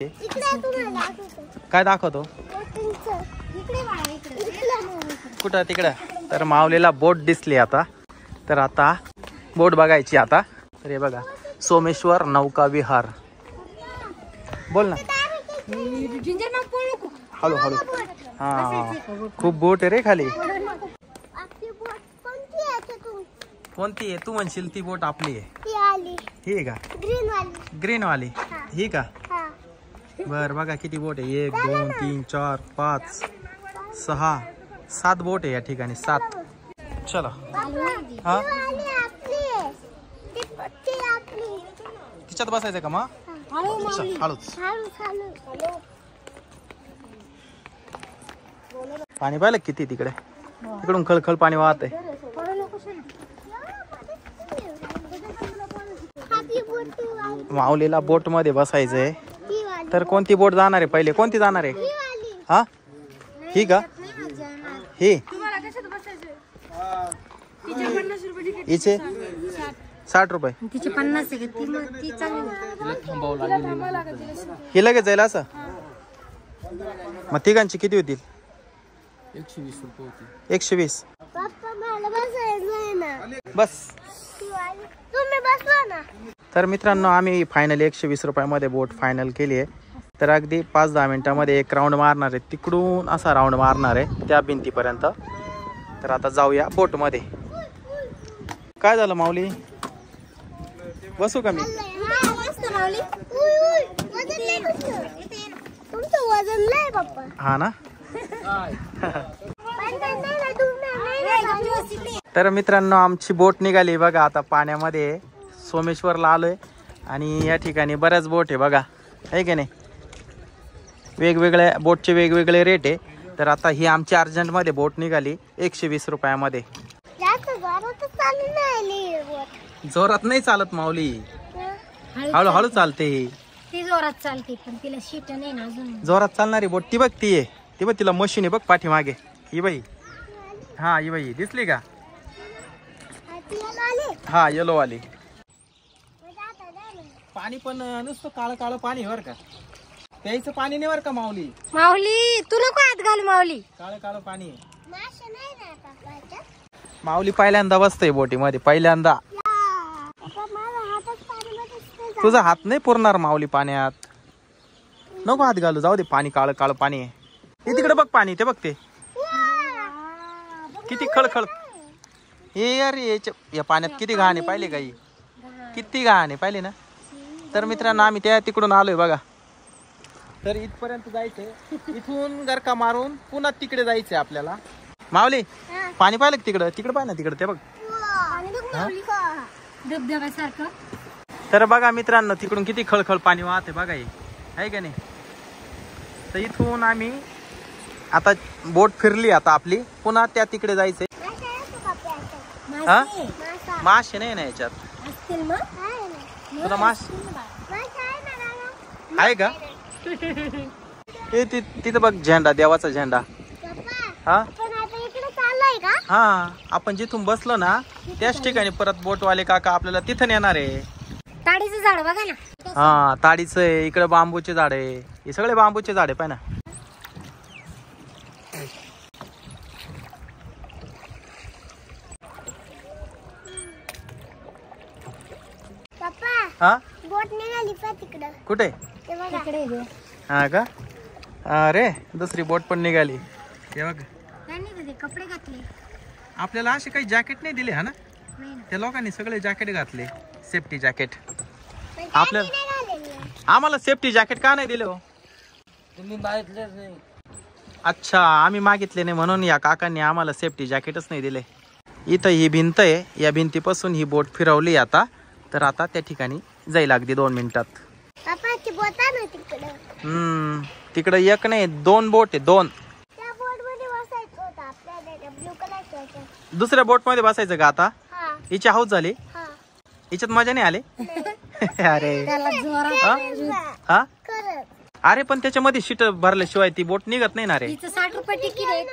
काय दाखवतो कुठं तिकडं. तर माऊलीला बोट दिसली आता. तर आता बोट बघायची आता. तर हे बघा सोमेश्वर नौका विहार. बोल ना हळू हळू. हा खूप बोट आहे रे खाली. कोणती आहे तू म्हणशील ती बोट आपली आहे. ही आहे का ग्रीन वाली ही का. बर बघा किती बोट आहे. 1 2 3 4 5 6 7 बोट आहे या ठिकाणी 7. चला हा तिच्यात बसायचं का मग. हळूच पाणी पाहिलं किती तिकडे. तिकडून खळखळ पाणी वाहत आहे. माऊलीला बोट मध्ये बसायचंय. तर कोणती बोट जाणार आहे पहिले. कोणती जाणार आहे हा ही का ही. हिचे 60 रुपये तिचे 50 ही लगेच जाईल असं. मग तिघांची किती होतील. 120 रुपये होती. 120 बस. तर मित्रांनो आम्ही फायनली 120 रुपयामध्ये बोट फायनल केली आहे. तर अगदी 5-10 मिनिटांमध्ये एक राऊंड मारणार आहे. तिकडून असा राऊंड मारणार आहे त्या भिंतीपर्यंत. तर आता जाऊया बोटमध्ये. काय झालं माऊली बसू का मी. हा ना. तर मित्रांनो आमची बोट निघाली बघा आता पाण्यामध्ये. सोमेश्वरला आलोय आणि या ठिकाणी बऱ्याच बोट आहे बघा आहे की नाही. वेगवेगळ्या बोटचे वेगवेगळे रेट आहे. तर आता ही आमची अर्जंटमध्ये बोट निघाली 120 रुपयामध्ये. जोरात नाही चालत माऊली हळूहळू चालते. ती जोरात चालते पण तिला शीट नाही ना अजून. जोरात चालणारी बोट ती बघ ती आहे. ती बघ तिला मशीन आहे बघ पाठीमागे. ही बाई हा ही बाई दिसली का. हा येलो वाली. पाणी पण नुसतं काळं काळं पाणी बर का. प्यायचं पाणी नाही बर का माऊली. माऊली तू नको हात घाल माऊली. काळं काळं पाणी आहे. माऊली पहिल्यांदा बसतोय बोटीमध्ये पहिल्यांदा. तुझा हात नाही पुरणार माऊली पाण्यात. नको हात घालू जाऊ दे. पाणी काळं काळं पाणी आहे. हे तिकडे बघ पाणी ते बघ ते किती खळखळ. हे यार या पाण्यात किती घाण आहे पाहिले काही. किती घाण आहे पाहिले ना. तर मित्रांनो आम्ही त्या तिकडून आलोय बघा. तर इथपर्यंत जायचंय. इथून गरका मारून पुन्हा तिकडे जायचंय आपल्याला. माऊली पाणी पाहिलं का तिकडं. तिकडे पाहिलं ना तिकडे ते बघ धबधब्यासारखं. तर बघा मित्रांनो तिकडून किती खळखळ पाणी वाहते बघा हे आहे का नाही. तर इथून आम्ही आता बोट फिरली आता आपली पुन्हा त्या तिकडे जायचंय. हा मासे नाही ना याच्यात. तुला मास आहे का. हे तिथं बघ झेंडा देवाचा झेंडा. हा हा आपण जिथून बसलो ना त्याच ठिकाणी परत बोटवाले काका आपल्याला तिथं नेणार आहे. ताडीचं झाड बघा ना. हा ताडीचं आहे. इकडे बांबूचे झाड आहे. हे सगळे बांबूचे झाड आहे पाय ना. हा बोट निघाली पा तिकडं. कुठे हा का. अरे दुसरी बोट पण निघाली. हे बघ कपडे घातले. आपल्याला असे काही जॅकेट नाही दिले हा ना. त्या लोकांनी सगळे जॅकेट घातले सेफ्टी जॅकेट. आपल्याला आम्हाला सेफ्टी जॅकेट का नाही दिले हो. अच्छा आम्ही मागितले नाही म्हणून या काकांनी आम्हाला सेफ्टी जॅकेटच नाही दिले. इथं ही भिंत आहे. या भिंतीपासून ही बोट फिरवली आता. तर आता त्या ठिकाणी जाईल अगदी 2 मिनिटात. तिकडं एक नाही 2 बोट आहे 2. दुसऱ्या बोट मध्ये बसायचं का आता. हिची हाऊस झाली. हिच्यात मजा नाही आली. अरे हा अरे पण त्याच्यामध्ये शीट भरल्याशिवाय ती बोट निघत नाही ना रे. 60 रुपये तिकीट आहे.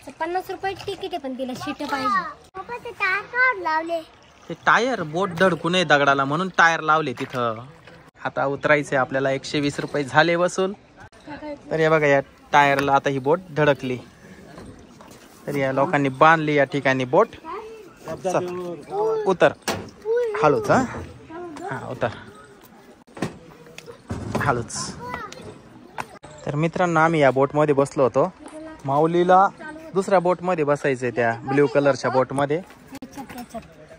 50 रुपये तिकीट आहे पण तिला शीट पाहिजे. ते टायर बोट धडकू नये दगडाला म्हणून टायर लावले तिथं. आता उतरायचे आपल्याला. 120 रुपये झाले वसूल. तर हे बघा या टायरला आता ही बोट धडकली. तर या लोकांनी बांधली या ठिकाणी बोट. चल उतर हळूच. हा उतर हळूच. तर मित्रांनो आम्ही या बोटमध्ये बसलो होतो. माऊलीला दुसऱ्या बोटमध्ये बसायचंय, त्या ब्ल्यू कलरच्या बोटमध्ये.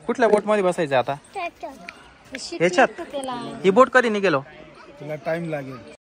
कुठल्या बोटमध्ये बसायचं आता? ह्याच्यात. ही बोट कधी निघेलो? तुला टाइम लागेल.